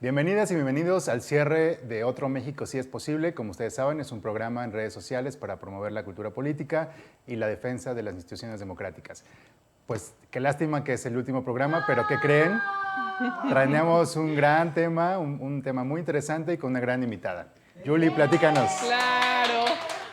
Bienvenidas y bienvenidos al cierre de Otro México sí es posible. Como ustedes saben, es un programa en redes sociales para promover la cultura política y la defensa de las instituciones democráticas. Pues qué lástima que es el último programa, pero ¿qué creen? Traemos un gran tema, un tema muy interesante y con una gran invitada. Julie, platícanos. Claro.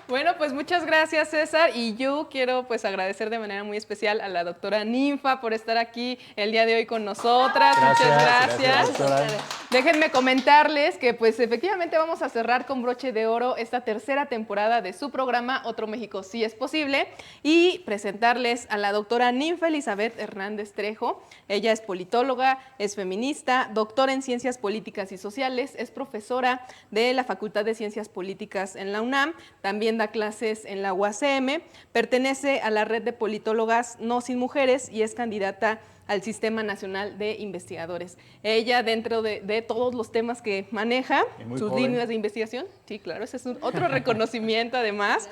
Bueno, pues muchas gracias, César. Y yo quiero pues agradecer de manera muy especial a la doctora Ninfa por estar aquí el día de hoy con nosotras. Muchas gracias. Doctora. Déjenme comentarles que pues efectivamente vamos a cerrar con broche de oro esta tercera temporada de su programa Otro México sí es posible y presentarles a la doctora Ninfa Elizabeth Hernández Trejo. Ella es politóloga, es feminista, doctora en Ciencias Políticas y Sociales, es profesora de la Facultad de Ciencias Políticas en la UNAM, también da clases en la UACM, pertenece a la red de politólogas No Sin Mujeres y es candidata al Sistema Nacional de Investigadores. Ella, dentro de todos los temas que maneja, sus líneas de investigación, sí, claro, ese es otro reconocimiento además,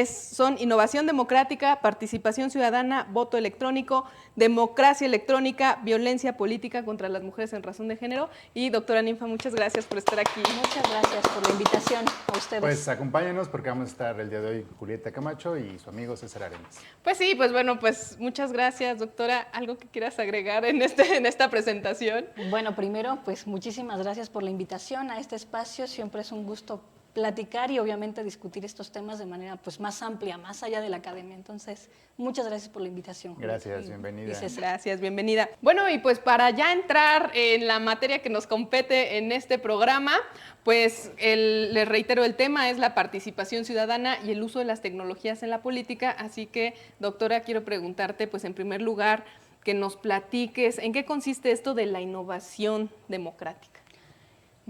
son innovación democrática, participación ciudadana, voto electrónico, democracia electrónica, violencia política contra las mujeres en razón de género. Y doctora Ninfa, muchas gracias por estar aquí. Muchas gracias por la invitación a ustedes. Pues acompáñanos porque vamos a estar el día de hoy Julieta Camacho y su amigo César Arenas. Pues sí, pues bueno, pues muchas gracias, doctora. ¿Algo que quieras agregar en esta presentación? Bueno, primero, pues muchísimas gracias por la invitación a este espacio. Siempre es un gusto platicar y obviamente discutir estos temas de manera pues más amplia, más allá de la academia. Entonces, muchas gracias por la invitación. Gracias, bienvenida. Gracias, bienvenida. Bueno, y pues para ya entrar en la materia que nos compete en este programa, pues les reitero, el tema es la participación ciudadana y el uso de las tecnologías en la política. Así que, doctora, quiero preguntarte, pues en primer lugar, que nos platiques en qué consiste esto de la innovación democrática.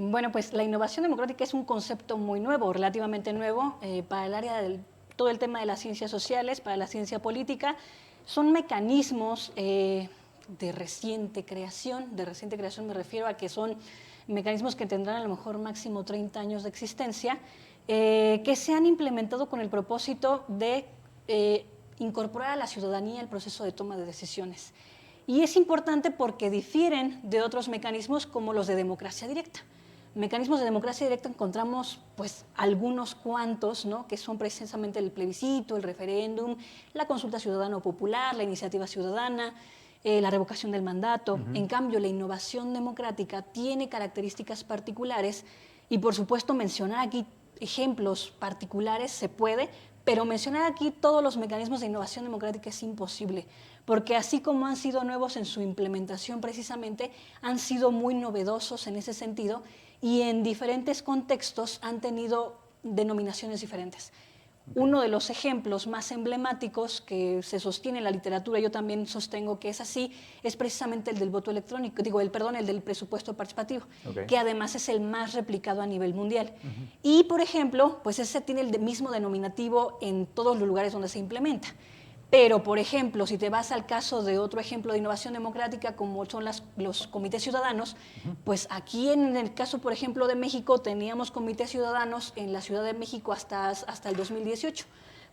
Bueno, pues la innovación democrática es un concepto muy nuevo, relativamente nuevo, para el área del todo el tema de las ciencias sociales, para la ciencia política. Son mecanismos de reciente creación me refiero a que son mecanismos que tendrán a lo mejor máximo 30 años de existencia, que se han implementado con el propósito de incorporar a la ciudadanía al proceso de toma de decisiones. Y es importante porque difieren de otros mecanismos como los de democracia directa. Mecanismos de democracia directa encontramos pues algunos cuantos, ¿no?, que son precisamente el plebiscito, el referéndum, la consulta ciudadana o popular, la iniciativa ciudadana, la revocación del mandato. En cambio, la innovación democrática tiene características particulares y por supuesto mencionar aquí ejemplos particulares se puede, pero mencionar aquí todos los mecanismos de innovación democrática es imposible, porque así como han sido nuevos en su implementación precisamente, han sido muy novedosos en ese sentido y en diferentes contextos han tenido denominaciones diferentes. Uno de los ejemplos más emblemáticos que se sostiene en la literatura, yo también sostengo que es así, es precisamente el del voto electrónico, el del presupuesto participativo, que además es el más replicado a nivel mundial. Y, por ejemplo, pues ese tiene el mismo denominativo en todos los lugares donde se implementa. Pero, por ejemplo, si te vas al caso de otro ejemplo de innovación democrática, como son los comités ciudadanos, pues aquí en el caso, por ejemplo, de México, teníamos comités ciudadanos en la Ciudad de México hasta el 2018.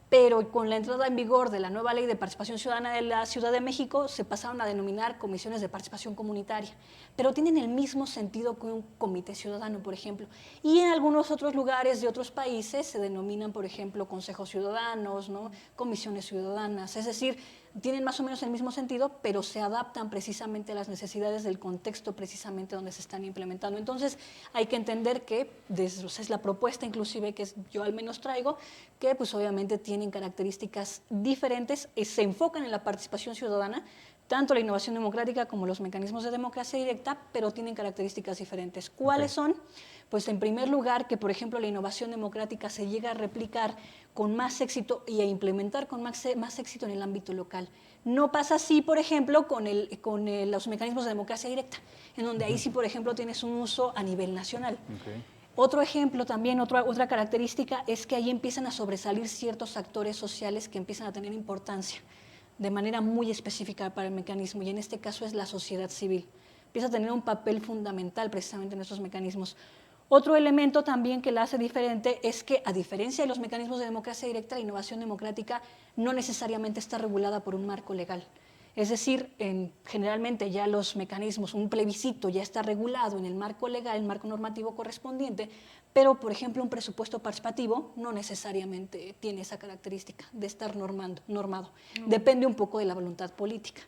Pero con la entrada en vigor de la nueva ley de participación ciudadana de la Ciudad de México, se pasaron a denominar comisiones de participación comunitaria, pero tienen el mismo sentido que un comité ciudadano, por ejemplo. Y en algunos otros lugares de otros países se denominan, por ejemplo, consejos ciudadanos, ¿no?, comisiones ciudadanas, es decir, tienen más o menos el mismo sentido, pero se adaptan precisamente a las necesidades del contexto precisamente donde se están implementando. Entonces, hay que entender que, es la propuesta inclusive que yo al menos traigo, que pues obviamente tienen características diferentes, se enfocan en la participación ciudadana, tanto la innovación democrática como los mecanismos de democracia directa, pero tienen características diferentes. ¿Cuáles son? Pues en primer lugar, que por ejemplo la innovación democrática se llega a replicar con más éxito y a implementar con más éxito en el ámbito local. No pasa así, por ejemplo, con los mecanismos de democracia directa, en donde ahí sí, por ejemplo, tienes un uso a nivel nacional. Otro ejemplo también, otra característica, es que ahí empiezan a sobresalir ciertos actores sociales que empiezan a tener importancia de manera muy específica para el mecanismo, y en este caso es la sociedad civil. Empieza a tener un papel fundamental precisamente en estos mecanismos. Otro elemento también que la hace diferente es que, a diferencia de los mecanismos de democracia directa, la innovación democrática no necesariamente está regulada por un marco legal. Es decir, generalmente ya los mecanismos, un plebiscito ya está regulado en el marco legal, el marco normativo correspondiente, pero, por ejemplo, un presupuesto participativo no necesariamente tiene esa característica de estar normado. Depende un poco de la voluntad política.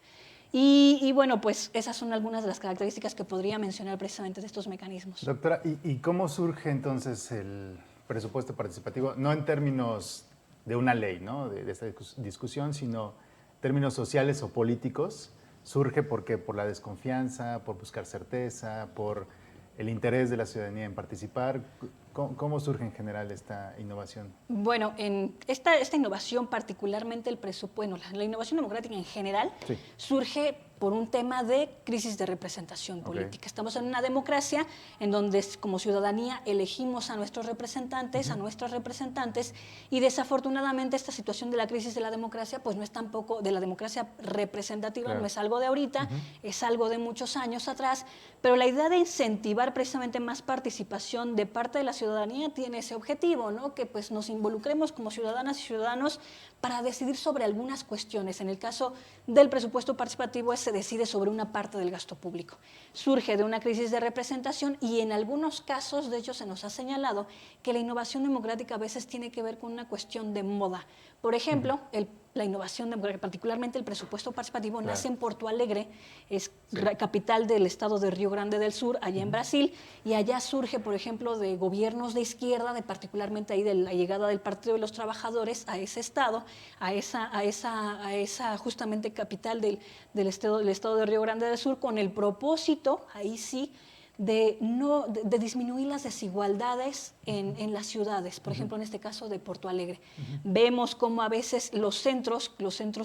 Y bueno, pues esas son algunas de las características que podría mencionar precisamente de estos mecanismos. Doctora, ¿y cómo surge entonces el presupuesto participativo? No en términos de una ley, ¿no? de esta discusión, sino en términos sociales o políticos. ¿Surge porque por la desconfianza, por buscar certeza, por el interés de la ciudadanía en participar? ¿Cómo surge en general esta innovación? Bueno, en esta innovación, particularmente la innovación democrática en general, sí, surge por un tema de crisis de representación política. Estamos en una democracia en donde como ciudadanía elegimos a nuestros representantes, a nuestras representantes, y desafortunadamente esta situación de la crisis de la democracia, pues no es tampoco de la democracia representativa, no es algo de ahorita, es algo de muchos años atrás, pero la idea de incentivar precisamente más participación de parte de la ciudadanía tiene ese objetivo, ¿no? Que pues nos involucremos como ciudadanas y ciudadanos para decidir sobre algunas cuestiones. En el caso del presupuesto participativo se decide sobre una parte del gasto público. Surge de una crisis de representación y en algunos casos, de hecho, se nos ha señalado que la innovación democrática a veces tiene que ver con una cuestión de moda. Por ejemplo, la innovación democrática, particularmente el presupuesto participativo, nace en Porto Alegre, es capital del estado de Río Grande del Sur, allá en Brasil, y allá surge, por ejemplo, de gobiernos de izquierda, particularmente ahí de la llegada del Partido de los Trabajadores a ese estado, a esa justamente capital del estado de Río Grande del Sur, con el propósito, ahí sí, de disminuir las desigualdades en las ciudades, por ejemplo, en este caso de Porto Alegre. Vemos cómo a veces los centros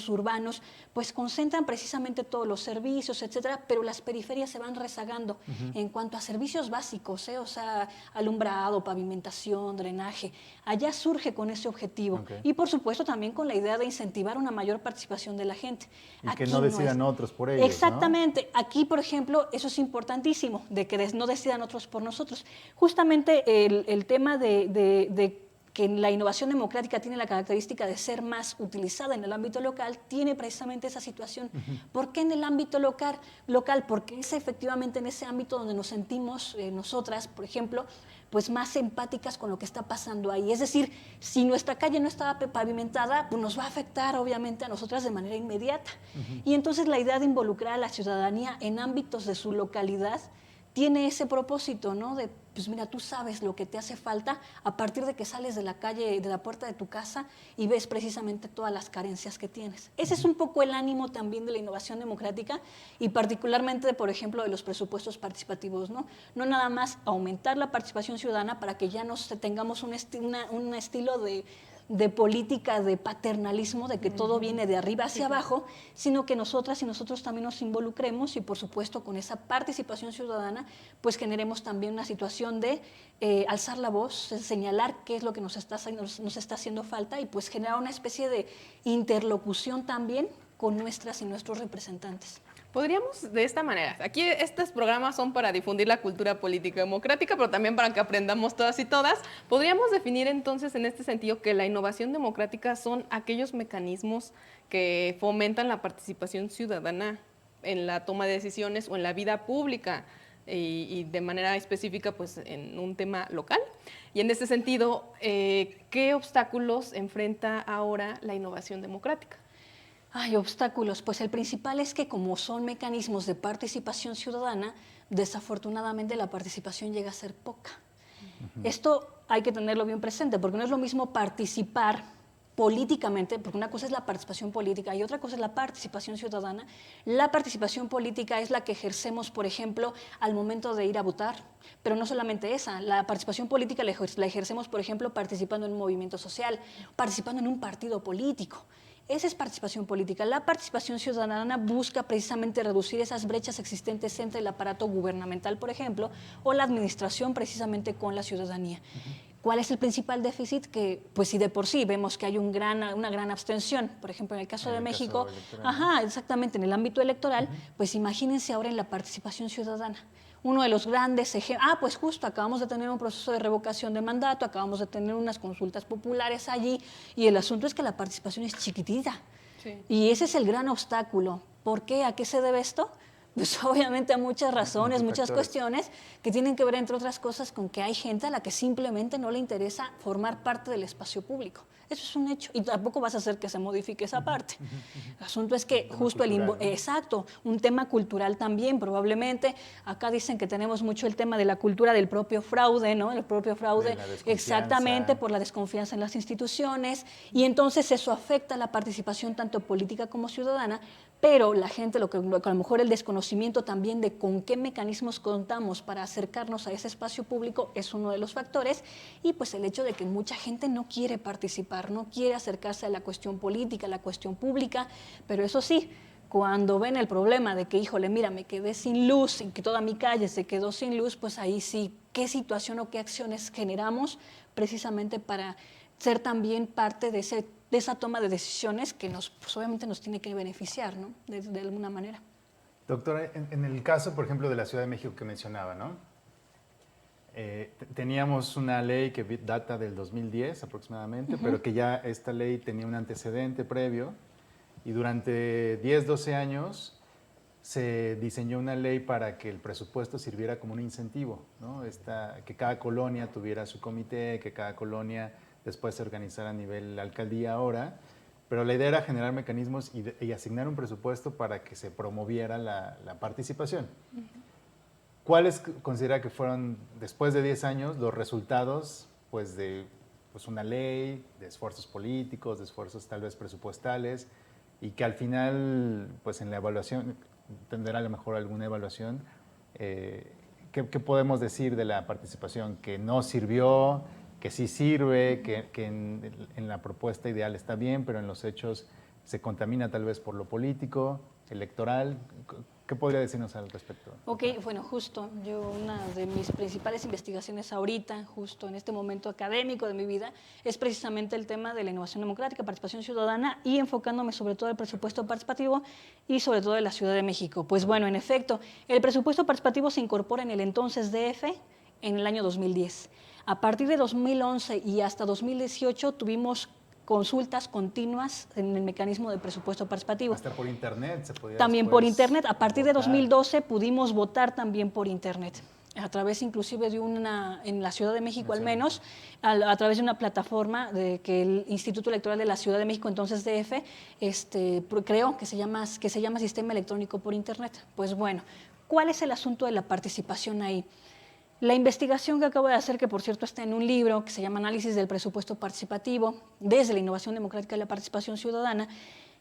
urbanos, pues concentran precisamente todos los servicios, etcétera, pero las periferias se van rezagando en cuanto a servicios básicos, o sea, alumbrado, pavimentación, drenaje. Allá surge con ese objetivo. Y por supuesto también con la idea de incentivar una mayor participación de la gente. Y aquí que no decidan otros por ellos, exactamente. ¿No? Aquí, por ejemplo, eso es importantísimo, de que no decidan otros por nosotros. Justamente el tema de que la innovación democrática tiene la característica de ser más utilizada en el ámbito local, tiene precisamente esa situación. ¿Por qué en el ámbito local? Porque es efectivamente en ese ámbito donde nos sentimos nosotras, por ejemplo, pues más empáticas con lo que está pasando ahí. Es decir, si nuestra calle no estaba pavimentada, pues nos va a afectar obviamente a nosotras de manera inmediata. Y entonces la idea de involucrar a la ciudadanía en ámbitos de su localidad tiene ese propósito, ¿no? De, pues mira, tú sabes lo que te hace falta a partir de que sales de la calle, de la puerta de tu casa y ves precisamente todas las carencias que tienes. Ese es un poco el ánimo también de la innovación democrática y particularmente, por ejemplo, de los presupuestos participativos, ¿no? No nada más aumentar la participación ciudadana para que ya no tengamos un estilo de política de paternalismo, de que todo viene de arriba hacia abajo, sino que nosotras y nosotros también nos involucremos y, por supuesto, con esa participación ciudadana, pues generemos también una situación de alzar la voz, señalar qué es lo que nos está haciendo falta y pues generar una especie de interlocución también con nuestras y nuestros representantes. Podríamos de esta manera, aquí estos programas son para difundir la cultura política democrática, pero también para que aprendamos todas y todas. Podríamos definir entonces en este sentido que la innovación democrática son aquellos mecanismos que fomentan la participación ciudadana en la toma de decisiones o en la vida pública y de manera específica pues en un tema local. Y en este sentido, ¿qué obstáculos enfrenta ahora la innovación democrática? Hay obstáculos, pues el principal es que como son mecanismos de participación ciudadana, desafortunadamente la participación llega a ser poca. Esto hay que tenerlo bien presente, porque no es lo mismo participar políticamente, porque una cosa es la participación política y otra cosa es la participación ciudadana. La participación política es la que ejercemos, por ejemplo, al momento de ir a votar, pero no solamente esa, la participación política la ejercemos, por ejemplo, participando en un movimiento social, participando en un partido político. Esa es participación política. La participación ciudadana busca precisamente reducir esas brechas existentes entre el aparato gubernamental, por ejemplo, o la administración precisamente con la ciudadanía. ¿Cuál es el principal déficit? Que, pues si de por sí vemos que hay una gran abstención, por ejemplo, en el caso de México, exactamente, en el ámbito electoral, pues imagínense ahora en la participación ciudadana. Uno de los grandes ejemplos, pues justo acabamos de tener un proceso de revocación de mandato, acabamos de tener unas consultas populares allí y el asunto es que la participación es chiquitita. Sí. Y ese es el gran obstáculo. ¿Por qué? ¿A qué se debe esto? Pues obviamente a muchas razones, muchas cuestiones que tienen que ver, entre otras cosas, con que hay gente a la que simplemente no le interesa formar parte del espacio público. Eso es un hecho. Y tampoco vas a hacer que se modifique esa parte. El asunto es que justo cultural, ¿no? exacto, un tema cultural también, probablemente. Acá dicen que tenemos mucho el tema de la cultura del propio fraude, ¿no? El propio fraude, De la desconfianza. exactamente, por la desconfianza en las instituciones. Y entonces eso afecta la participación tanto política como ciudadana, pero la gente, lo que a lo mejor el desconocimiento también de con qué mecanismos contamos para acercarnos a ese espacio público es uno de los factores, y pues el hecho de que mucha gente no quiere participar, no quiere acercarse a la cuestión política, a la cuestión pública, pero eso sí, cuando ven el problema de que, híjole, mira, me quedé sin luz y que toda mi calle se quedó sin luz, pues ahí sí, ¿qué situación o qué acciones generamos precisamente para ser también parte de esa toma de decisiones que pues obviamente nos tiene que beneficiar, ¿no? De alguna manera? Doctora, en el caso, por ejemplo, de la Ciudad de México que mencionaba, ¿no? Teníamos una ley que data del 2010 aproximadamente, pero que ya esta ley tenía un antecedente previo, y durante 10, 12 años se diseñó una ley para que el presupuesto sirviera como un incentivo, ¿no? Que cada colonia tuviera su comité, que cada colonia después se organizara a nivel alcaldía ahora, pero la idea era generar mecanismos y asignar un presupuesto para que se promoviera la participación. ¿Cuáles considera que fueron, después de 10 años, los resultados pues, de una ley, de esfuerzos políticos, de esfuerzos tal vez presupuestales, y que al final, pues en la evaluación, tendrá a lo mejor alguna evaluación, ¿qué podemos decir de la participación? ¿Que no sirvió, que sí sirve, que en la propuesta ideal está bien, pero en los hechos se contamina tal vez por lo político, electoral? ¿Qué podría decirnos al respecto? Ok, bueno, justo una de mis principales investigaciones ahorita, justo en este momento académico de mi vida, es precisamente el tema de la innovación democrática, participación ciudadana, y enfocándome sobre todo en el presupuesto participativo y sobre todo en la Ciudad de México. Pues bueno, en efecto, el presupuesto participativo se incorpora en el entonces DF en el año 2010. A partir de 2011 y hasta 2018 tuvimos consultas continuas en el mecanismo de presupuesto participativo. Hasta por internet se podía También por internet. A partir de votar. 2012 pudimos votar también por internet, a través inclusive de en la Ciudad de México al menos, a través de una plataforma que el Instituto Electoral de la Ciudad de México, entonces DF, creó, que se llama Sistema Electrónico por Internet. Pues bueno, ¿cuál es el asunto de la participación ahí? La investigación que acabo de hacer, que por cierto está en un libro que se llama Análisis del Presupuesto Participativo, desde la innovación democrática y la participación ciudadana,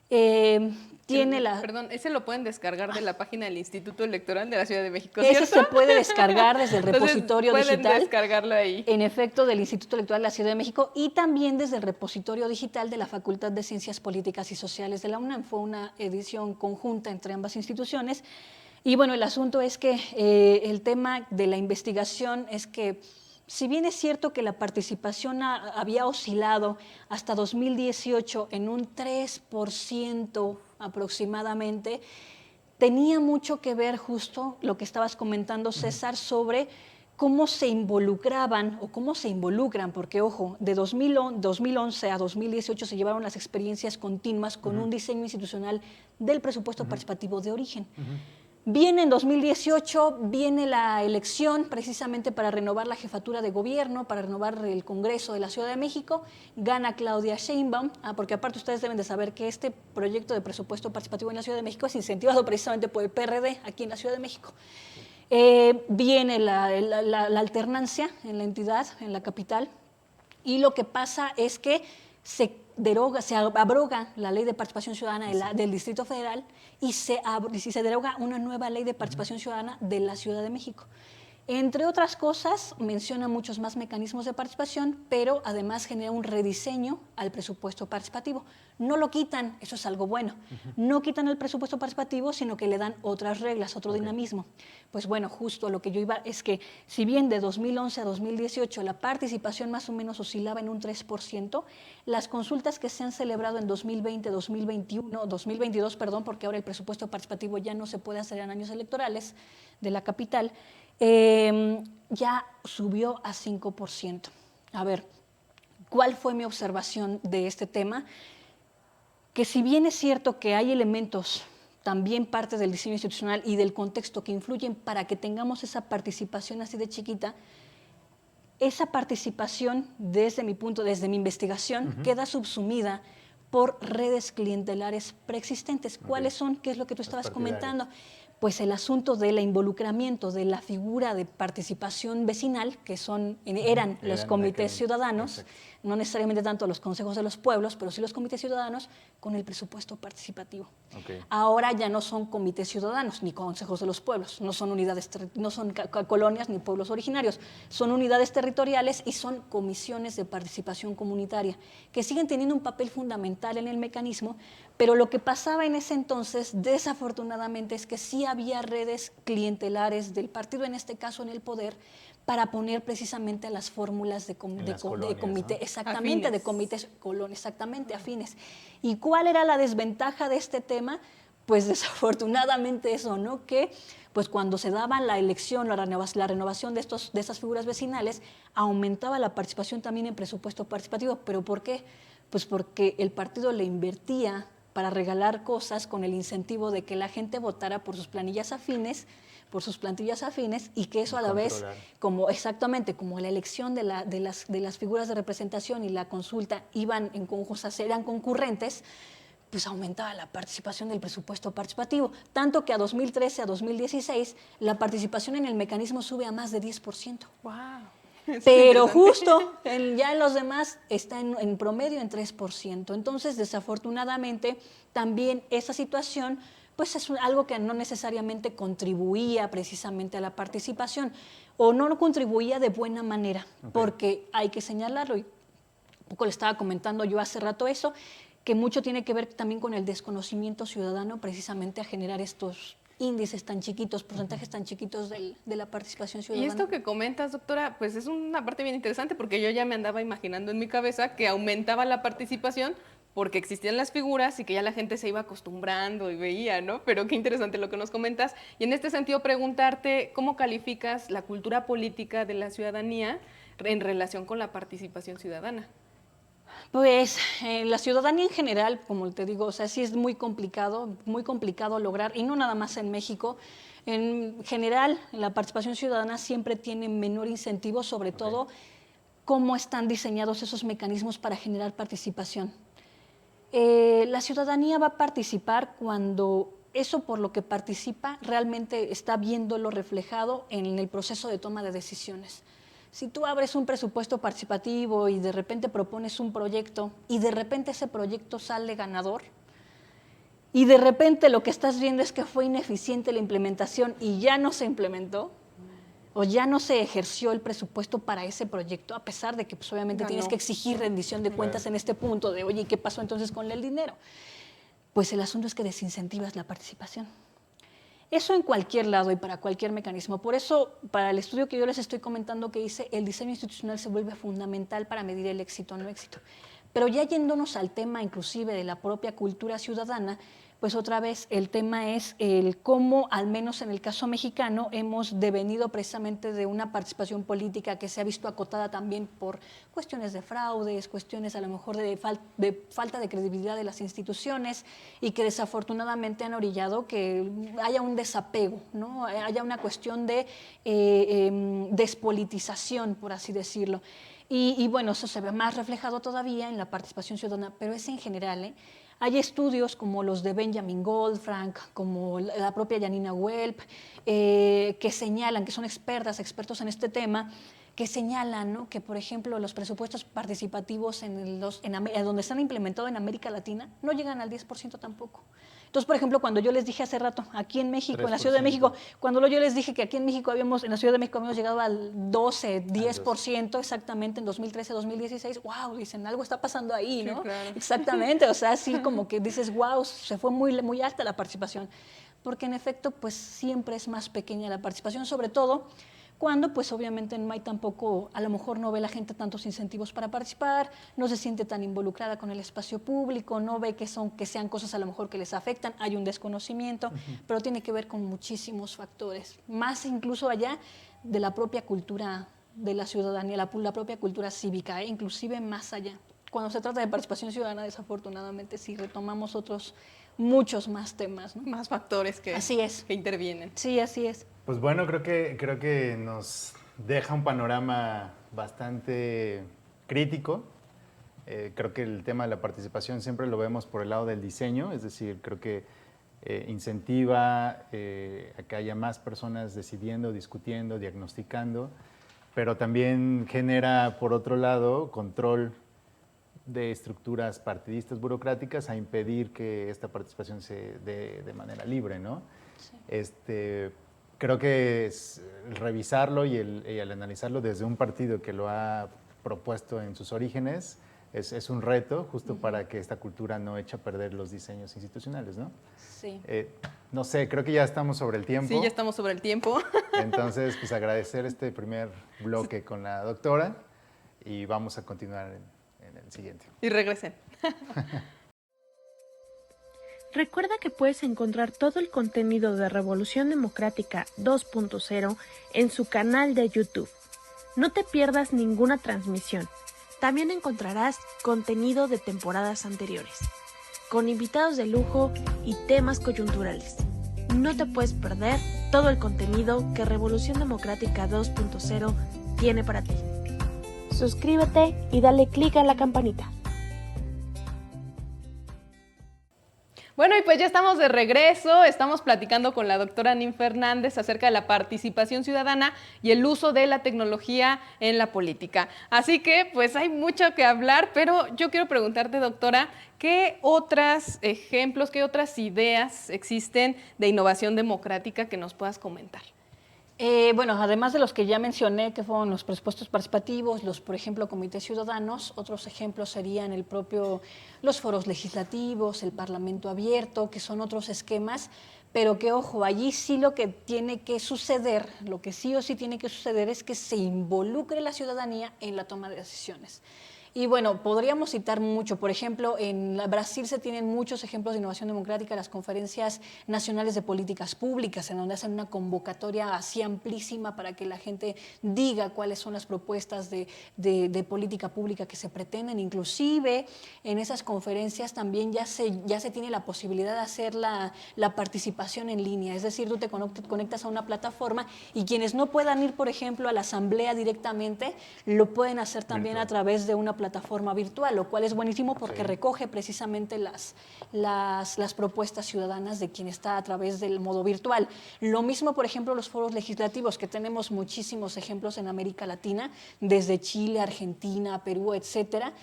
tiene Perdón, ese lo pueden descargar de la página del Instituto Electoral de la Ciudad de México, Ese ¿cierto? se puede descargar desde el repositorio Entonces, digital. pueden descargarlo ahí. En efecto, del Instituto Electoral de la Ciudad de México, y también desde el repositorio digital de la Facultad de Ciencias Políticas y Sociales de la UNAM. Fue una edición conjunta entre ambas instituciones. Y bueno, el asunto es que el tema de la investigación es que, si bien es cierto que la participación había oscilado hasta 2018 en un 3% aproximadamente, tenía mucho que ver justo lo que estabas comentando, César, sobre cómo se involucraban o cómo se involucran, porque ojo, de 2011 a 2018 se llevaron las experiencias continuas con un diseño institucional del presupuesto participativo de origen. Viene en 2018, viene la elección precisamente para renovar la jefatura de gobierno, para renovar el Congreso de la Ciudad de México. Gana Claudia Sheinbaum, porque aparte ustedes deben de saber que este proyecto de presupuesto participativo en la Ciudad de México es incentivado precisamente por el PRD aquí en la Ciudad de México. Viene la alternancia en la entidad, en la capital, y lo que pasa es que se abroga la ley de participación ciudadana del Distrito Federal y se deroga una nueva ley de participación ciudadana de la Ciudad de México. Entre otras cosas, menciona muchos más mecanismos de participación, pero además genera un rediseño al presupuesto participativo. No lo quitan, eso es algo bueno. No quitan el presupuesto participativo, sino que le dan otras reglas, otro dinamismo. Pues bueno, justo lo que yo iba es que, si bien de 2011 a 2018 la participación más o menos oscilaba en un 3%, las consultas que se han celebrado en 2020, 2022, porque ahora el presupuesto participativo ya no se puede hacer en años electorales de la capital, ya subió a 5%. A ver, ¿cuál fue mi observación de este tema? que si bien es cierto que hay elementos, también parte del diseño institucional y del contexto que influyen para que tengamos esa participación así de chiquita, esa participación desde mi investigación, queda subsumida por redes clientelares preexistentes. ¿Cuáles son? ¿Qué es lo que tú estabas comentando? Pues el asunto del involucramiento de la figura de participación vecinal, que eran los comités ciudadanos, exacto, no necesariamente tanto los consejos de los pueblos, pero sí los comités ciudadanos, con el presupuesto participativo. Ahora ya no son comités ciudadanos ni consejos de los pueblos, no son colonias ni pueblos originarios, son unidades territoriales y son comisiones de participación comunitaria, que siguen teniendo un papel fundamental en el mecanismo, pero lo que pasaba en ese entonces, desafortunadamente, es que sí había redes clientelares del partido, en este caso en el poder, para poner precisamente las fórmulas de comité, ¿no? Exactamente, afines. De comités exactamente, afines. ¿Y cuál era la desventaja de este tema? Pues desafortunadamente eso, ¿no? Que pues cuando se daba la elección, la renovación de esas figuras vecinales, aumentaba la participación también en presupuesto participativo. ¿Pero por qué? Pues porque el partido le invertía para regalar cosas con el incentivo de que la gente votara por sus plantillas afines y que eso a la vez, exactamente como la elección de las figuras de representación y la consulta iban en conjunto, eran concurrentes, pues aumentaba la participación del presupuesto participativo, tanto que a 2013 a 2016 la participación en el mecanismo sube a más de 10%. ¡Wow! Pero justo ya en los demás está en promedio en 3%. Entonces, desafortunadamente, también esa situación pues es algo que no necesariamente contribuía precisamente a la participación o no contribuía de buena manera, porque hay que señalarlo, y un poco le estaba comentando yo hace rato eso, que mucho tiene que ver también con el desconocimiento ciudadano precisamente a generar estos índices tan chiquitos, porcentajes tan chiquitos de la participación ciudadana. Y esto que comentas, doctora, pues es una parte bien interesante porque yo ya me andaba imaginando en mi cabeza que aumentaba la participación porque existían las figuras y que ya la gente se iba acostumbrando y veía, ¿no? Pero qué interesante lo que nos comentas. Y en este sentido preguntarte, ¿cómo calificas la cultura política de la ciudadanía en relación con la participación ciudadana? Pues la ciudadanía en general, como te digo, o sea, sí es muy complicado lograr, y no nada más en México. En general, la participación ciudadana siempre tiene menor incentivo, sobre todo cómo están diseñados esos mecanismos para generar participación. La ciudadanía va a participar cuando eso por lo que participa realmente está viéndolo reflejado en el proceso de toma de decisiones. Si tú abres un presupuesto participativo y de repente propones un proyecto y de repente ese proyecto sale ganador y de repente lo que estás viendo es que fue ineficiente la implementación y ya no se implementó o ya no se ejerció el presupuesto para ese proyecto, a pesar de que pues, obviamente tienes que exigir rendición de cuentas en este punto de, oye, ¿qué pasó entonces con el dinero? Pues el asunto es que desincentivas la participación. Eso en cualquier lado y para cualquier mecanismo. Por eso, para el estudio que yo les estoy comentando que hice, el diseño institucional se vuelve fundamental para medir el éxito o no éxito. Pero ya yéndonos al tema inclusive de la propia cultura ciudadana, pues otra vez el tema es el cómo, al menos en el caso mexicano, hemos devenido precisamente de una participación política que se ha visto acotada también por cuestiones de fraudes, cuestiones a lo mejor de falta de credibilidad de las instituciones y que desafortunadamente han orillado que haya un desapego, ¿no? Haya una cuestión de despolitización, por así decirlo. Y bueno, eso se ve más reflejado todavía en la participación ciudadana, pero es en general, ¿eh? Hay estudios como los de Benjamin Goldfrank, como la propia Janina Welp, que señalan, que son expertos en este tema, que señalan, ¿no?, que, por ejemplo, los presupuestos participativos donde están implementados en América Latina no llegan al 10% tampoco. Entonces, por ejemplo, cuando yo les dije hace rato, aquí en México, 3%. En la Ciudad de México, cuando yo les dije que aquí en México en la Ciudad de México habíamos llegado al 10% exactamente en 2013, 2016, wow, dicen, algo está pasando ahí, ¿no? Sí, claro. Exactamente, o sea, así como que dices, wow, se fue muy alta la participación. Porque en efecto, pues siempre es más pequeña la participación, sobre todo cuando pues obviamente no hay tampoco, a lo mejor no ve la gente tantos incentivos para participar, no se siente tan involucrada con el espacio público, no ve que sean cosas a lo mejor que les afectan, hay un desconocimiento, pero tiene que ver con muchísimos factores, más incluso allá de la propia cultura de la ciudadanía, la propia cultura cívica, inclusive más allá. cuando se trata de participación ciudadana, desafortunadamente sí retomamos muchos más temas, ¿no? Más factores Así es. que intervienen. Sí, así es. Pues bueno, creo que nos deja un panorama bastante crítico. Creo que el tema de la participación siempre lo vemos por el lado del diseño, es decir, creo que incentiva a que haya más personas decidiendo, discutiendo, diagnosticando, pero también genera, por otro lado, control de estructuras partidistas burocráticas a impedir que esta participación se dé de manera libre, ¿no? Sí. Creo que es revisarlo y el analizarlo desde un partido que lo ha propuesto en sus orígenes es un reto justo para que esta cultura no eche a perder los diseños institucionales, ¿no? Sí. No sé, creo que ya estamos sobre el tiempo. Sí, ya estamos sobre el tiempo. Entonces, pues agradecer este primer bloque con la doctora y vamos a continuar en el siguiente. Y regresen. Recuerda que puedes encontrar todo el contenido de Revolución Democrática 2.0 en su canal de YouTube. No te pierdas ninguna transmisión. También encontrarás contenido de temporadas anteriores, con invitados de lujo y temas coyunturales. No te puedes perder todo el contenido que Revolución Democrática 2.0 tiene para ti. Suscríbete y dale clic a la campanita. Bueno, y pues ya estamos de regreso, estamos platicando con la doctora Nin Fernández acerca de la participación ciudadana y el uso de la tecnología en la política. Así que pues hay mucho que hablar, pero yo quiero preguntarte, doctora, ¿qué otros ejemplos, qué otras ideas existen de innovación democrática que nos puedas comentar? Bueno, además de los que ya mencioné, que fueron los presupuestos participativos, los, por ejemplo, comités ciudadanos, otros ejemplos serían los foros legislativos, el parlamento abierto, que son otros esquemas, pero que, ojo, allí sí lo que tiene que suceder, lo que sí o sí tiene que suceder es que se involucre la ciudadanía en la toma de decisiones. Y bueno, podríamos citar mucho, por ejemplo, en Brasil se tienen muchos ejemplos de innovación democrática, las conferencias nacionales de políticas públicas, en donde hacen una convocatoria así amplísima para que la gente diga cuáles son las propuestas de política pública que se pretenden. Inclusive en esas conferencias también ya se tiene la posibilidad de hacer la participación en línea, es decir, tú te conectas a una plataforma y quienes no puedan ir, por ejemplo, a la asamblea directamente, lo pueden hacer también a través de una plataforma virtual, lo cual es buenísimo porque recoge precisamente las propuestas ciudadanas de quien está a través del modo virtual. Lo mismo, por ejemplo, los foros legislativos, que tenemos muchísimos ejemplos en América Latina, desde Chile, Argentina, Perú, etcétera.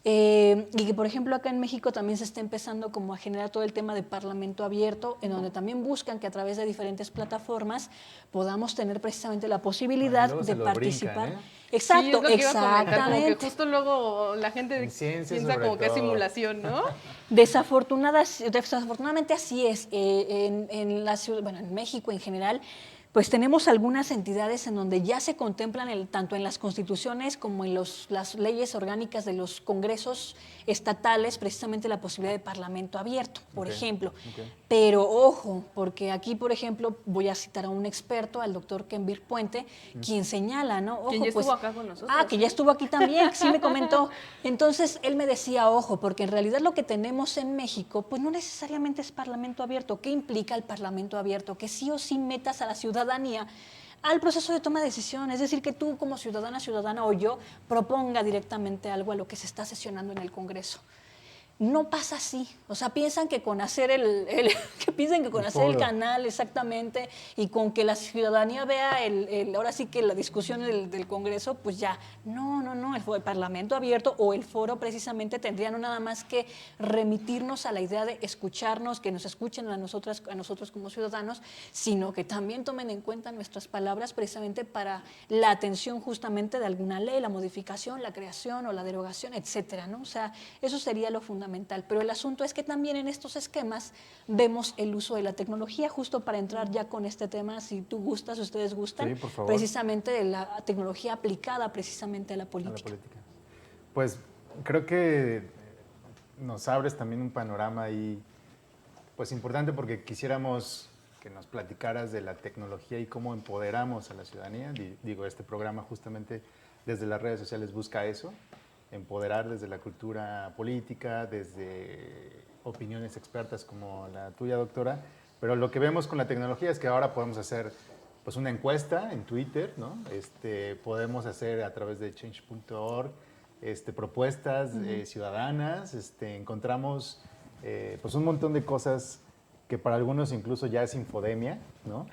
Y que, por ejemplo, acá en México también se está empezando como a generar todo el tema de parlamento abierto, en donde también buscan que a través de diferentes plataformas podamos tener precisamente la posibilidad de participar. Brincan, ¿eh? Exacto, Sí, es lo que iba a comentar, exactamente. como que justo luego la gente piensa como que es simulación, ¿no? Desafortunadamente así es. En la ciudad, bueno, en México en general, pues tenemos algunas entidades en donde ya se contemplan tanto en las constituciones como en las leyes orgánicas de los congresos estatales precisamente la posibilidad de parlamento abierto, por ejemplo. Pero ojo, porque aquí, por ejemplo, voy a citar a un experto, al doctor Kenvir Puente, quien señala, ¿no? Ojo, quien ya estuvo acá con nosotros. Que ya estuvo aquí también, sí me comentó. Entonces, él me decía, ojo, porque en realidad lo que tenemos en México, pues no necesariamente es parlamento abierto. ¿Qué implica el parlamento abierto? Que sí o sí metas a la ciudadanía al proceso de toma de decisión, es decir, que tú como ciudadana o yo proponga directamente algo a lo que se está sesionando en el Congreso. No pasa así, o sea, piensan que con hacer el canal exactamente y con que la ciudadanía vea ahora sí que la discusión del Congreso, pues ya, no, el Parlamento abierto o el foro precisamente tendría no nada más que remitirnos a la idea de escucharnos, que nos escuchen a nosotros como ciudadanos, sino que también tomen en cuenta nuestras palabras precisamente para la atención justamente de alguna ley, la modificación, la creación o la derogación, etcétera, ¿no? O sea, eso sería lo fundamental. Pero el asunto es que también en estos esquemas vemos el uso de la tecnología, justo para entrar ya con este tema, si tú gustas, si ustedes gustan, sí, por favor. precisamente de la tecnología aplicada precisamente a la política. Pues creo que nos abres también un panorama ahí pues importante, porque quisiéramos que nos platicaras de la tecnología y cómo empoderamos a la ciudadanía. Digo, este programa justamente desde las redes sociales busca eso. empoderar desde la cultura política, desde opiniones expertas como la tuya, doctora, pero lo que vemos con la tecnología es que ahora podemos hacer pues una encuesta en Twitter, ¿no? Podemos hacer a través de change.org propuestas ciudadanas, encontramos pues un montón de cosas que para algunos incluso ya es infodemia, ¿no?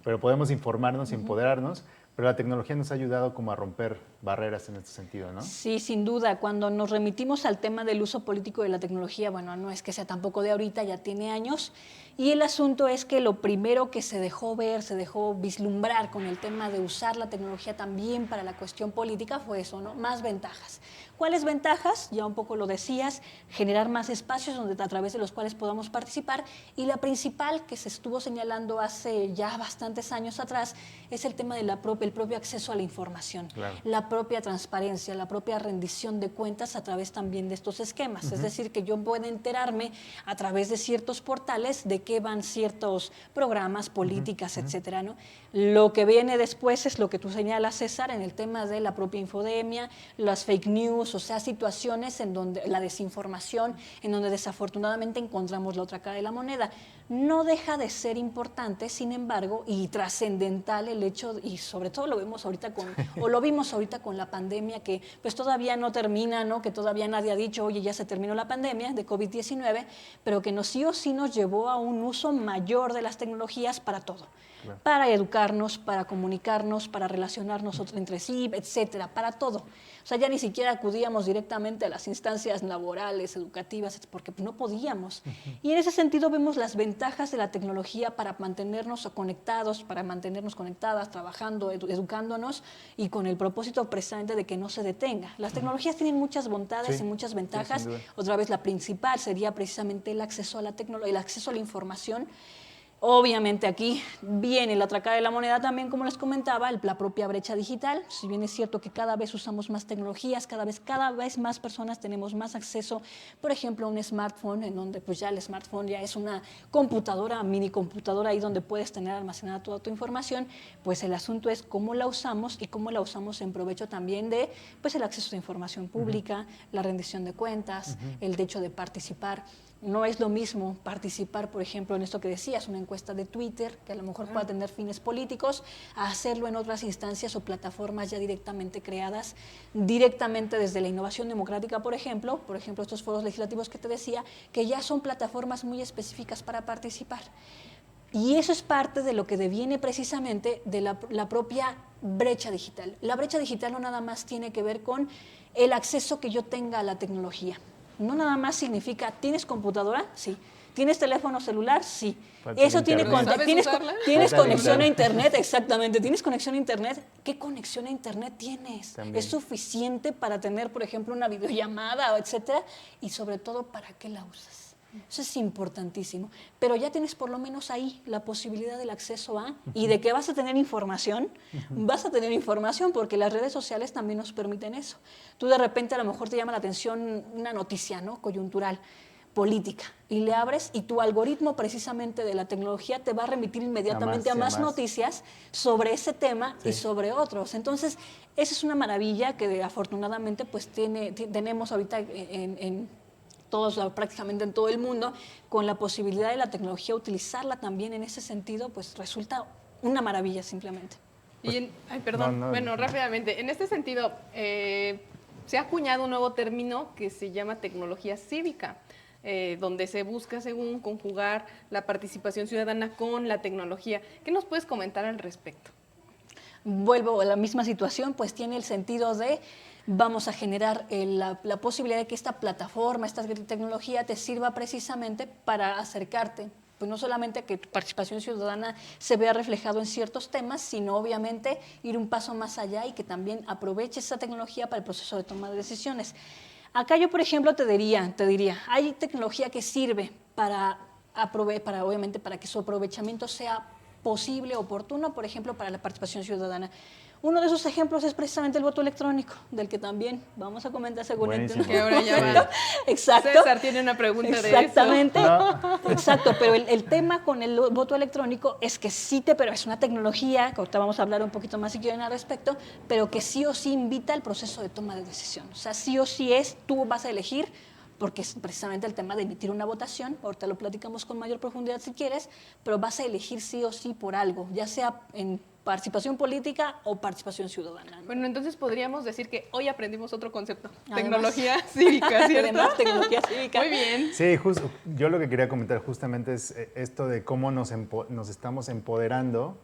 Pero podemos informarnos, empoderarnos, pero la tecnología nos ha ayudado como a romper barreras en este sentido, ¿no? Sí, sin duda. Cuando nos remitimos al tema del uso político de la tecnología, bueno, no es que sea tampoco de ahorita, ya tiene años, y el asunto es que lo primero que se dejó ver, se dejó vislumbrar con el tema de usar la tecnología también para la cuestión política fue eso, ¿no? Más ventajas. ¿Cuáles ventajas? Ya un poco lo decías, generar más espacios a través de los cuales podamos participar, y la principal que se estuvo señalando hace ya bastantes años atrás es el tema del propio acceso a la información, claro, la propia transparencia, la propia rendición de cuentas a través también de estos esquemas. Es decir, que yo pueda enterarme a través de ciertos portales de qué van ciertos programas, políticas, etcétera, ¿no? Lo que viene después es lo que tú señalas, César, en el tema de la propia infodemia, las fake news, o sea, situaciones en donde la desinformación, en donde desafortunadamente encontramos la otra cara de la moneda. No deja de ser importante, sin embargo, y trascendental el hecho, y sobre todo lo vemos ahorita lo vimos ahorita con la pandemia, que pues todavía no termina, ¿no? Que todavía nadie ha dicho, oye, ya se terminó la pandemia de COVID-19, pero que sí o sí nos llevó a un uso mayor de las tecnologías para todo. Claro. Para educarnos, para comunicarnos, para relacionarnos entre sí, etcétera, para todo. O sea, ya ni siquiera acudíamos directamente a las instancias laborales, educativas, porque no podíamos. Y en ese sentido vemos las ventajas de la tecnología para mantenernos conectados, para mantenernos conectadas, trabajando, educándonos, y con el propósito precisamente de que no se detenga. Las tecnologías tienen muchas bondades y muchas ventajas. Sí, otra vez, la principal sería precisamente el acceso a la tecnología, el acceso a la información. Obviamente aquí viene la otra cara de la moneda también, como les comentaba, la propia brecha digital. Si bien es cierto que cada vez usamos más tecnologías, cada vez más personas tenemos más acceso, por ejemplo, a un smartphone, en donde pues ya el smartphone ya es una computadora, mini computadora, ahí donde puedes tener almacenada toda tu información, pues el asunto es cómo la usamos y cómo la usamos en provecho también de pues el acceso a información pública, la rendición de cuentas, el hecho de participar. No es lo mismo participar, por ejemplo, en esto que decías, una encuesta de Twitter, que a lo mejor pueda tener fines políticos, a hacerlo en otras instancias o plataformas ya directamente creadas, directamente desde la innovación democrática, por ejemplo, estos foros legislativos que te decía, que ya son plataformas muy específicas para participar. Y eso es parte de lo que deviene precisamente de la propia brecha digital. La brecha digital no nada más tiene que ver con el acceso que yo tenga a la tecnología. No nada más significa, ¿tienes computadora? Sí. ¿Tienes teléfono celular? Sí. Eso tienes conexión a Internet, exactamente. ¿Tienes conexión a Internet? ¿Qué conexión a Internet tienes? También. ¿Es suficiente para tener, por ejemplo, una videollamada, etcétera? Y sobre todo, ¿para qué la usas? Eso es importantísimo. Pero ya tienes por lo menos ahí la posibilidad del acceso a, y de que vas a tener información, vas a tener información, porque las redes sociales también nos permiten eso. Tú de repente a lo mejor te llama la atención una noticia, ¿no? Coyuntural, política, y le abres y tu algoritmo precisamente de la tecnología te va a remitir inmediatamente a más noticias sobre ese tema y sobre otros. Entonces, esa es una maravilla que afortunadamente pues tenemos ahorita prácticamente en todo el mundo, con la posibilidad de la tecnología utilizarla también en ese sentido, pues resulta una maravilla simplemente. Bueno, rápidamente, en este sentido, se ha acuñado un nuevo término que se llama tecnología cívica, donde se busca, según, conjugar la participación ciudadana con la tecnología. ¿Qué nos puedes comentar al respecto? Vuelvo a la misma situación, pues tiene el sentido de vamos a generar la posibilidad de que esta plataforma, esta tecnología te sirva precisamente para acercarte, pues no solamente a que tu participación ciudadana se vea reflejado en ciertos temas, sino obviamente ir un paso más allá y que también aproveches esa tecnología para el proceso de toma de decisiones. Acá yo, por ejemplo, te diría, hay tecnología que sirve obviamente para que su aprovechamiento sea posible, oportuno, por ejemplo, para la participación ciudadana. Uno de esos ejemplos es precisamente el voto electrónico, del que también vamos a comentar seguramente. Buenísimo. Que ahora ya va. Exacto. César tiene una pregunta de eso. Exactamente. No. Exacto, pero el tema con el voto electrónico es que pero es una tecnología, que ahorita vamos a hablar un poquito más si quieren al respecto, pero que sí o sí invita al proceso de toma de decisión. O sea, sí o sí tú vas a elegir, porque es precisamente el tema de emitir una votación, ahorita lo platicamos con mayor profundidad si quieres, pero vas a elegir sí o sí por algo, ya sea en participación política o participación ciudadana, ¿no? Bueno, entonces podríamos decir que hoy aprendimos otro concepto, Además, tecnología cívica, ¿cierto? Además, tecnología cívica. Muy bien. Sí, justo, yo lo que quería comentar justamente es esto de cómo nos estamos empoderando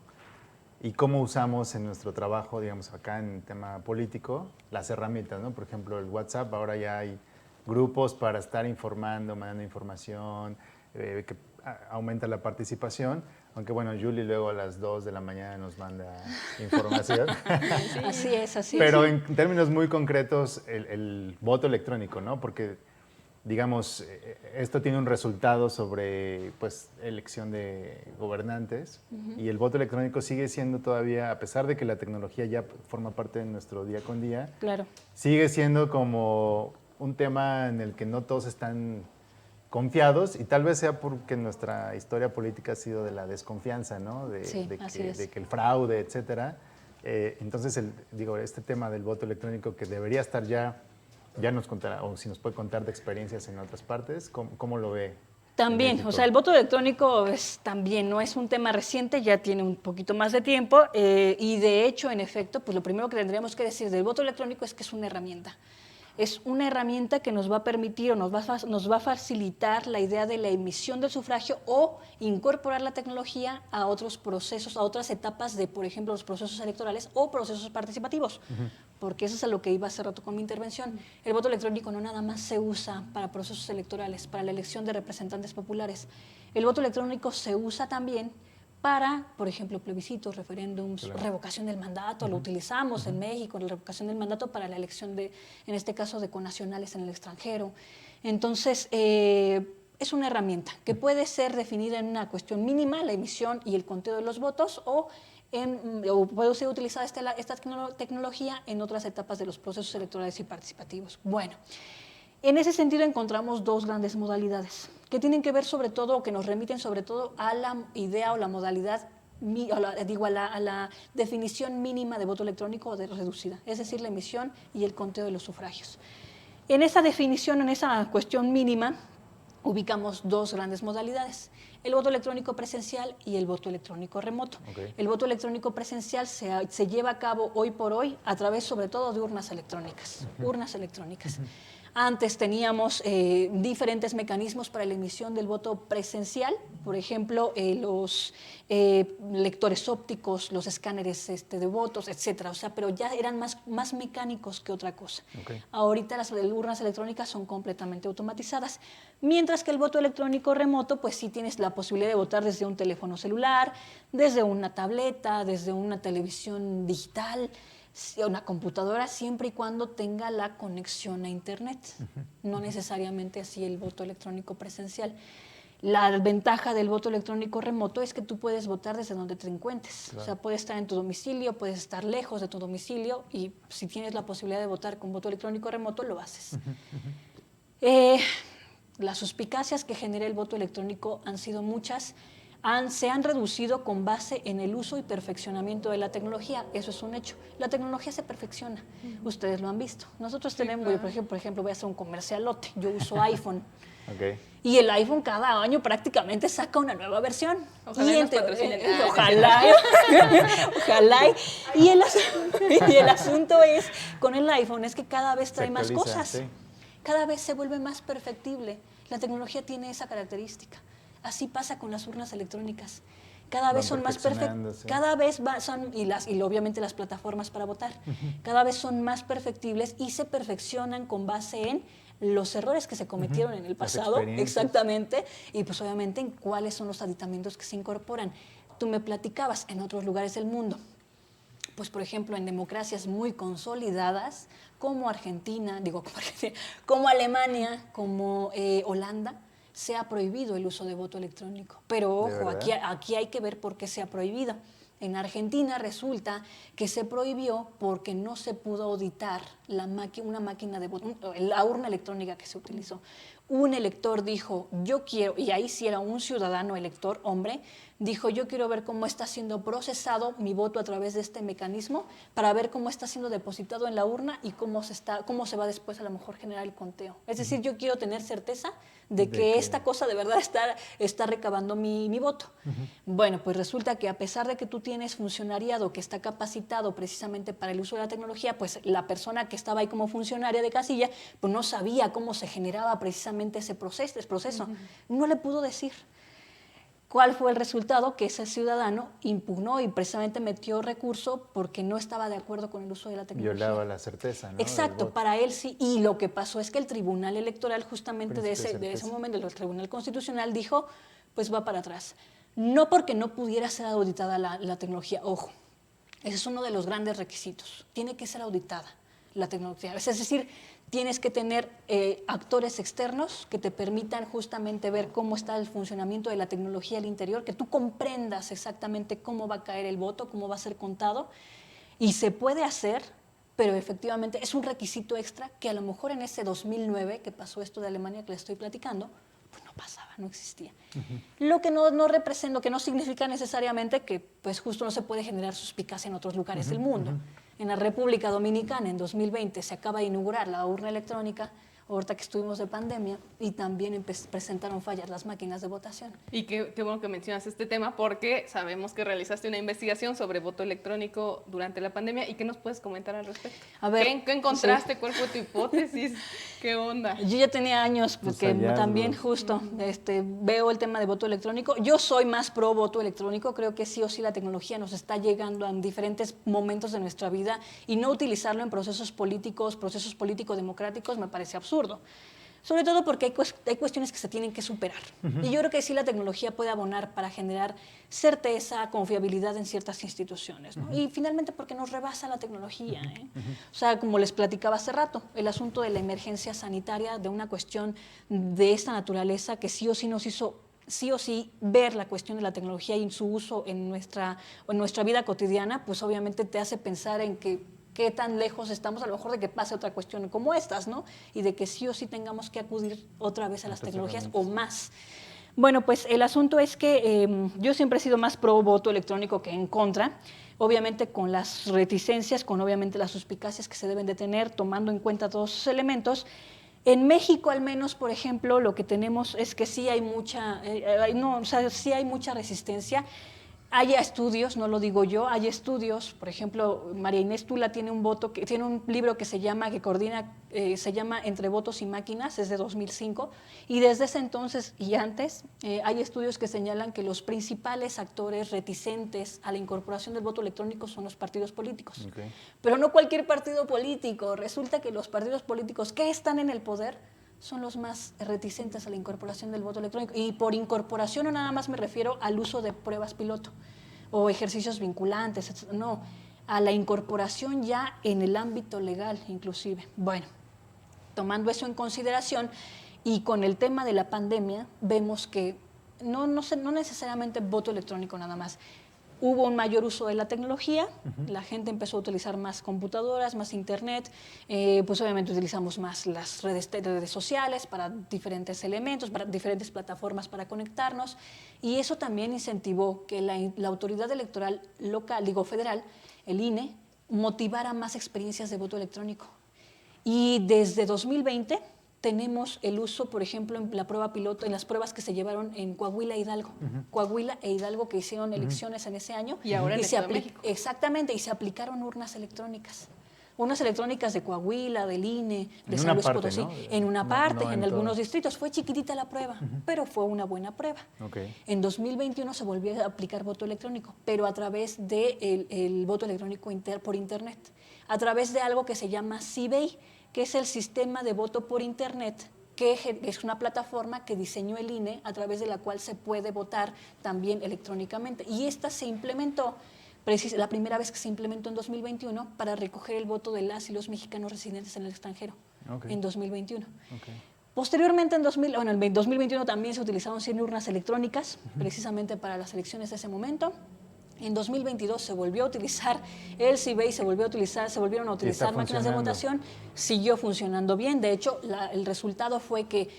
y cómo usamos en nuestro trabajo, digamos, acá en el tema político, las herramientas, ¿no? Por ejemplo, el WhatsApp, ahora ya hay grupos para estar informando, mandando información, que aumenta la participación, aunque bueno, Julie luego a las 2 de la mañana nos manda información. Sí. Así es. Pero en términos muy concretos, el voto electrónico, ¿no? Porque, digamos, esto tiene un resultado sobre, pues, elección de gobernantes, y el voto electrónico sigue siendo todavía, a pesar de que la tecnología ya forma parte de nuestro día con día, Claro. sigue siendo como un tema en el que no todos están confiados, y tal vez sea porque nuestra historia política ha sido de la desconfianza, ¿no? Sí, así es. De que el fraude, etcétera. Entonces, este tema del voto electrónico que debería estar ya nos contará, o si nos puede contar de experiencias en otras partes, ¿cómo lo ve? También, o sea, el voto electrónico también no es un tema reciente, ya tiene un poquito más de tiempo, y de hecho, en efecto, pues lo primero que tendríamos que decir del voto electrónico es que es una herramienta. Es una herramienta que nos va a permitir o nos va a facilitar la idea de la emisión del sufragio o incorporar la tecnología a otros procesos, a otras etapas de, por ejemplo, los procesos electorales o procesos participativos, porque eso es a lo que iba hace rato con mi intervención. El voto electrónico no nada más se usa para procesos electorales, para la elección de representantes populares. El voto electrónico se usa también para, por ejemplo, plebiscitos, referéndums, claro, revocación del mandato, lo utilizamos en México, la revocación del mandato para la elección de, en este caso, de conacionales en el extranjero. Entonces, es una herramienta que puede ser definida en una cuestión mínima, la emisión y el conteo de los votos, o puede ser utilizada esta tecnología en otras etapas de los procesos electorales y participativos. Bueno, en ese sentido encontramos dos grandes modalidades que tienen que ver sobre todo, o que nos remiten sobre todo a la idea o la modalidad, a la definición mínima de voto electrónico o de reducida, es decir, la emisión y el conteo de los sufragios. En esa definición, en esa cuestión mínima, ubicamos dos grandes modalidades: el voto electrónico presencial y el voto electrónico remoto. Okay. El voto electrónico presencial se lleva a cabo hoy por hoy a través sobre todo de urnas electrónicas. Urnas electrónicas. Antes teníamos diferentes mecanismos para la emisión del voto presencial, por ejemplo, los lectores ópticos, los escáneres de votos, etcétera. O sea, pero ya eran más mecánicos que otra cosa. Okay. Ahorita las urnas electrónicas son completamente automatizadas, mientras que el voto electrónico remoto, pues sí tienes la posibilidad de votar desde un teléfono celular, desde una tableta, desde una televisión digital, una computadora, siempre y cuando tenga la conexión a internet. No necesariamente así el voto electrónico presencial. La ventaja del voto electrónico remoto es que tú puedes votar desde donde te encuentres. Claro. O sea, puedes estar en tu domicilio, puedes estar lejos de tu domicilio, y si tienes la posibilidad de votar con voto electrónico remoto, lo haces. Las suspicacias que genera el voto electrónico han sido muchas. Se han reducido con base en el uso y perfeccionamiento de la tecnología. Eso es un hecho. La tecnología se perfecciona. Ustedes lo han visto. Nosotros tenemos, claro. Yo por ejemplo, voy a hacer un comercialote. Yo uso iPhone. Okay. Y el iPhone cada año prácticamente saca una nueva versión. Ojalá ojalá. Ojalá. Y el asunto es, con el iPhone, es que cada vez trae más cosas. Sí. Cada vez se vuelve más perfectible. La tecnología tiene esa característica. Así pasa con las urnas electrónicas. Cada vez son más perfectibles, sí. Cada vez son, y obviamente las plataformas para votar, cada vez son más perfectibles y se perfeccionan con base en los errores que se cometieron en el pasado, exactamente, y pues obviamente en cuáles son los aditamentos que se incorporan. Tú me platicabas en otros lugares del mundo, pues por ejemplo en democracias muy consolidadas como Argentina, como Alemania, como Holanda, se ha prohibido el uso de voto electrónico. Pero ojo, aquí hay que ver por qué se ha prohibido. En Argentina resulta que se prohibió porque no se pudo auditar una máquina de voto, la urna electrónica que se utilizó. Un elector dijo, yo quiero, y ahí sí era un ciudadano elector, hombre, dijo, yo quiero ver cómo está siendo procesado mi voto a través de este mecanismo para ver cómo está siendo depositado en la urna y cómo se va después a lo mejor generar el conteo. Es decir, yo quiero tener certeza de que esta cosa de verdad está recabando mi voto. Bueno, pues resulta que a pesar de que tú tienes funcionariado que está capacitado precisamente para el uso de la tecnología, pues la persona que estaba ahí como funcionaria de casilla, pues no sabía cómo se generaba precisamente ese proceso. No le pudo decir. ¿Cuál fue el resultado? Que ese ciudadano impugnó y precisamente metió recurso porque no estaba de acuerdo con el uso de la tecnología. Violaba la certeza, ¿no? Exacto, para él sí. Y lo que pasó es que el Tribunal Electoral justamente de ese momento, el Tribunal Constitucional dijo, pues va para atrás. No porque no pudiera ser auditada la tecnología, ojo, ese es uno de los grandes requisitos. Tiene que ser auditada la tecnología. Es decir, tienes que tener actores externos que te permitan justamente ver cómo está el funcionamiento de la tecnología al interior, que tú comprendas exactamente cómo va a caer el voto, cómo va a ser contado, y se puede hacer, pero efectivamente es un requisito extra que a lo mejor en ese 2009, que pasó esto de Alemania que les estoy platicando, pues no pasaba, no existía. Lo que no representa, que no significa necesariamente que pues justo no se puede generar suspicacia en otros lugares del mundo. En la República Dominicana en 2020 se acaba de inaugurar la urna electrónica, ahorita que estuvimos de pandemia, y también presentaron fallas las máquinas de votación. Y qué bueno que mencionas este tema porque sabemos que realizaste una investigación sobre voto electrónico durante la pandemia. ¿Y qué nos puedes comentar al respecto? A ver, ¿Qué encontraste? sí. ¿Cuál fue tu hipótesis? ¿Qué onda? Yo ya tenía años porque también justo veo el tema de voto electrónico. Yo soy más pro voto electrónico, creo que sí o sí la tecnología nos está llegando en diferentes momentos de nuestra vida y no utilizarlo en procesos político-democráticos me parece absurdo. Sobre todo porque hay cuestiones que se tienen que superar. Y yo creo que sí la tecnología puede abonar para generar certeza, confiabilidad en ciertas instituciones, ¿no? Y finalmente porque nos rebasa la tecnología, ¿eh? O sea, como les platicaba hace rato, el asunto de la emergencia sanitaria, de una cuestión de esta naturaleza que sí o sí nos hizo ver la cuestión de la tecnología y su uso en nuestra vida cotidiana, pues obviamente te hace pensar en qué tan lejos estamos a lo mejor de que pase otra cuestión como estas, ¿no? Y de que sí o sí tengamos que acudir otra vez a las tecnologías o más. Bueno, pues el asunto es que yo siempre he sido más pro voto electrónico que en contra, obviamente con las reticencias, con obviamente las suspicacias que se deben de tener, tomando en cuenta todos esos elementos. En México, al menos, por ejemplo, lo que tenemos es que sí hay sí hay mucha resistencia. Hay estudios, no lo digo yo, hay estudios, por ejemplo, María Inés Tula tiene un libro que se llama Entre votos y máquinas, es de 2005, y desde ese entonces y antes hay estudios que señalan que los principales actores reticentes a la incorporación del voto electrónico son los partidos políticos. Okay. Pero no cualquier partido político, resulta que los partidos políticos que están en el poder son los más reticentes a la incorporación del voto electrónico. Y por incorporación no nada más me refiero al uso de pruebas piloto o ejercicios vinculantes, etc. No, a la incorporación ya en el ámbito legal inclusive. Bueno, tomando eso en consideración y con el tema de la pandemia, vemos que no necesariamente voto electrónico nada más. Hubo un mayor uso de la tecnología, la gente empezó a utilizar más computadoras, más internet, pues obviamente utilizamos más las redes sociales para diferentes elementos, para diferentes plataformas para conectarnos, y eso también incentivó que la autoridad electoral federal, el INE, motivara más experiencias de voto electrónico. Y desde 2020 tenemos el uso, por ejemplo, en la prueba piloto, en las pruebas que se llevaron en Coahuila e Hidalgo. Coahuila e Hidalgo que hicieron elecciones en ese año. Y ahora en Estado de México. Exactamente, y se aplicaron urnas electrónicas. Urnas electrónicas de Coahuila, del INE, de San Luis Potosí. ¿No? En una parte, en algunos distritos. Fue chiquitita la prueba, pero fue una buena prueba. Okay. En 2021 se volvió a aplicar voto electrónico, pero a través del voto electrónico por Internet. A través de algo que se llama CBEI, que es el sistema de voto por Internet, que es una plataforma que diseñó el INE, a través de la cual se puede votar también electrónicamente. Y esta se implementó, la primera vez que se implementó en 2021, para recoger el voto de las y los mexicanos residentes en el extranjero, en 2021. Okay. Posteriormente, en 2021 también se utilizaron 100 urnas electrónicas, precisamente para las elecciones de ese momento. En 2022 se volvió a utilizar el CIVEI, se volvieron a utilizar máquinas de votación, siguió funcionando bien. De hecho, el resultado fue que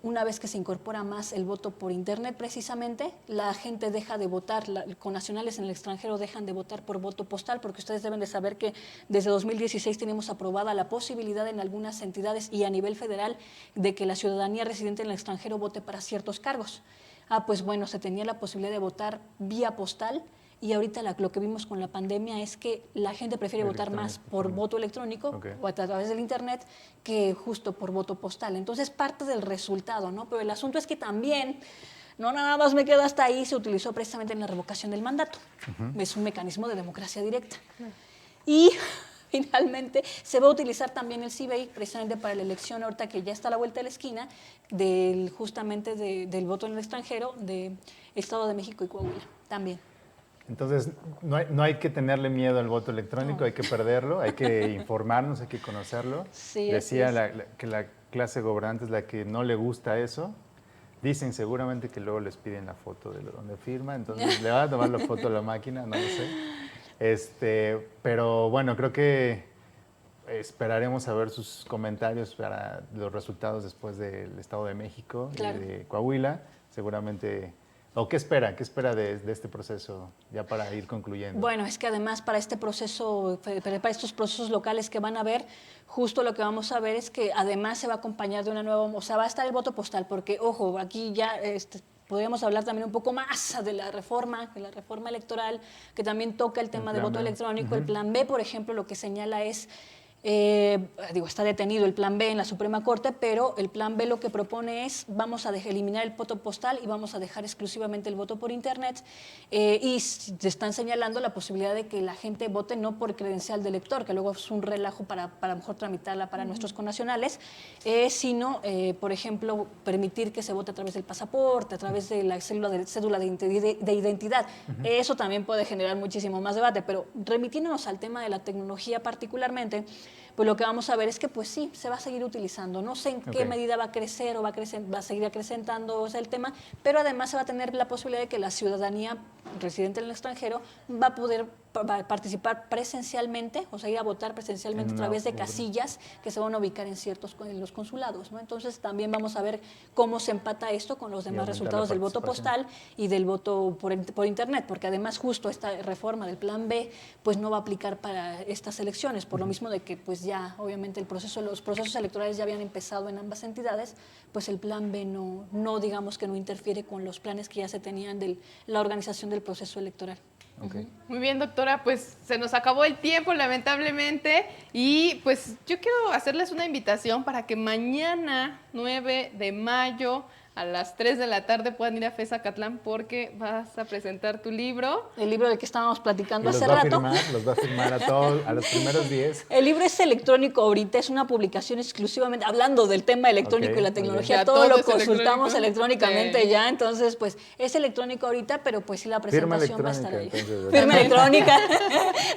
una vez que se incorpora más el voto por internet, precisamente, la gente deja de votar, con nacionales en el extranjero dejan de votar por voto postal, porque ustedes deben de saber que desde 2016 tenemos aprobada la posibilidad en algunas entidades y a nivel federal de que la ciudadanía residente en el extranjero vote para ciertos cargos. Pues bueno, se tenía la posibilidad de votar vía postal. Y ahorita lo que vimos con la pandemia es que la gente prefiere votar más por voto electrónico o a través del internet que justo por voto postal. Entonces, parte del resultado, ¿no? Pero el asunto es que también, no nada más me quedo hasta ahí, se utilizó precisamente en la revocación del mandato. Es un mecanismo de democracia directa. Y finalmente se va a utilizar también el CIVEI precisamente para la elección, ahorita que ya está a la vuelta de la esquina, justamente del voto en el extranjero de Estado de México y Coahuila también. Entonces, no hay que tenerle miedo al voto electrónico, hay que perderlo, hay que informarnos, hay que conocerlo. Sí, decía que la clase gobernante es la que no le gusta eso. Dicen seguramente que luego les piden la foto de donde firma, entonces le van a tomar la foto a la máquina, no lo sé. Pero bueno, creo que esperaremos a ver sus comentarios para los resultados después del Estado de México y de Coahuila. Seguramente... ¿O qué espera? ¿Qué espera de este proceso ya para ir concluyendo? Bueno, es que además para estos procesos locales que van a haber, justo lo que vamos a ver es que además se va a acompañar de una nueva, o sea, va a estar el voto postal, porque, ojo, aquí ya podríamos hablar también un poco más de la reforma electoral, que también toca el tema del voto electrónico. El plan B, por ejemplo, lo que señala es... está detenido el plan B en la Suprema Corte, pero el plan B lo que propone es vamos a eliminar el voto postal y vamos a dejar exclusivamente el voto por internet, y se están señalando la posibilidad de que la gente vote no por credencial de elector, que luego es un relajo para a lo mejor tramitarla para nuestros connacionales, sino, por ejemplo, permitir que se vote a través del pasaporte, a través de la cédula de identidad. Eso también puede generar muchísimo más debate, pero remitiéndonos al tema de la tecnología particularmente, pues lo que vamos a ver es que pues sí, se va a seguir utilizando. No sé en qué medida va a crecer o va a seguir acrecentándose el tema, pero además se va a tener la posibilidad de que la ciudadanía residente en el extranjero va a poder participar presencialmente, o sea, ir a votar presencialmente a través de casillas que se van a ubicar en los consulados, ¿no? Entonces también vamos a ver cómo se empata esto con los demás resultados del voto postal y del voto por internet, porque además justo esta reforma del plan B pues no va a aplicar para estas elecciones, por lo mismo de que pues ya obviamente los procesos electorales ya habían empezado en ambas entidades, pues el plan B no digamos que no interfiere con los planes que ya se tenían de la organización del proceso electoral. Muy bien, doctora, pues se nos acabó el tiempo, lamentablemente, y pues yo quiero hacerles una invitación para que mañana, 9 de mayo, a las 3 de la tarde puedan ir a FES Acatlán porque vas a presentar tu libro. El libro del que estábamos platicando hace rato. Los va a firmar a todos, a los primeros 10. El libro es electrónico ahorita, es una publicación exclusivamente, hablando del tema electrónico y la tecnología, todo lo consultamos electrónicamente ya, entonces pues es electrónico ahorita, pero pues sí la presentación va a estar ahí. Firma electrónica,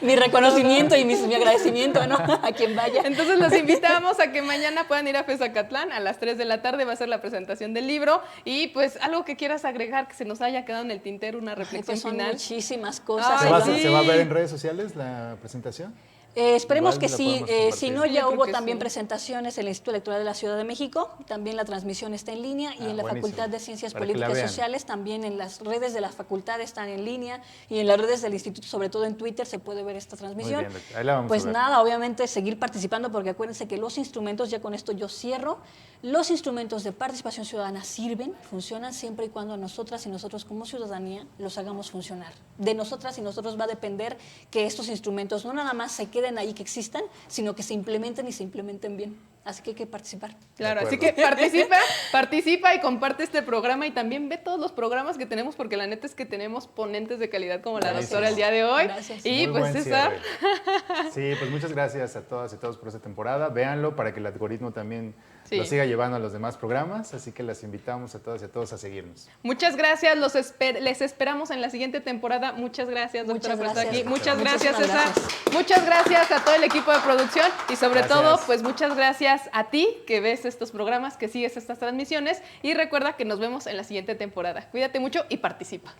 mi reconocimiento y mi agradecimiento, ¿no? A quien vaya. Entonces los invitamos a que mañana puedan ir a FES Acatlán, a las 3 de la tarde va a ser la presentación del libro. Y pues algo que quieras agregar, que se nos haya quedado en el tintero, una reflexión pues son final. Muchísimas cosas. ¿Se va a ver en redes sociales la presentación? Esperemos que sí, si no ya hubo también sí. presentaciones en el Instituto Electoral de la Ciudad de México, también la transmisión está en línea y en la buenísimo. Facultad de Ciencias Políticas y Sociales, también en las redes de la facultad están en línea y en las redes del instituto, sobre todo en Twitter, se puede ver esta transmisión. Muy bien, ahí la vamos pues a ver. nada, obviamente seguir participando porque acuérdense que los instrumentos, ya con esto yo cierro, los instrumentos de participación ciudadana sirven, funcionan siempre y cuando nosotras y nosotros como ciudadanía los hagamos funcionar. De nosotras y nosotros va a depender que estos instrumentos no nada más se queden ahí, que existan, sino que se implementen y se implementen bien. Así que hay que participar. Claro, así que participa y comparte este programa y también ve todos los programas que tenemos, porque la neta es que tenemos ponentes de calidad como la doctora el día de hoy. Gracias. Y Muy pues buen César. Sí, pues muchas gracias a todas y todos por esta temporada. Véanlo para que el algoritmo también lo siga llevando a los demás programas, así que las invitamos a todas y a todos a seguirnos. Muchas gracias, les esperamos en la siguiente temporada. Muchas gracias, doctora, por estar aquí. Muchas gracias, César. Muchas gracias a todo el equipo de producción y sobre todo, pues muchas gracias a ti que ves estos programas, que sigues estas transmisiones y recuerda que nos vemos en la siguiente temporada. Cuídate mucho y participa.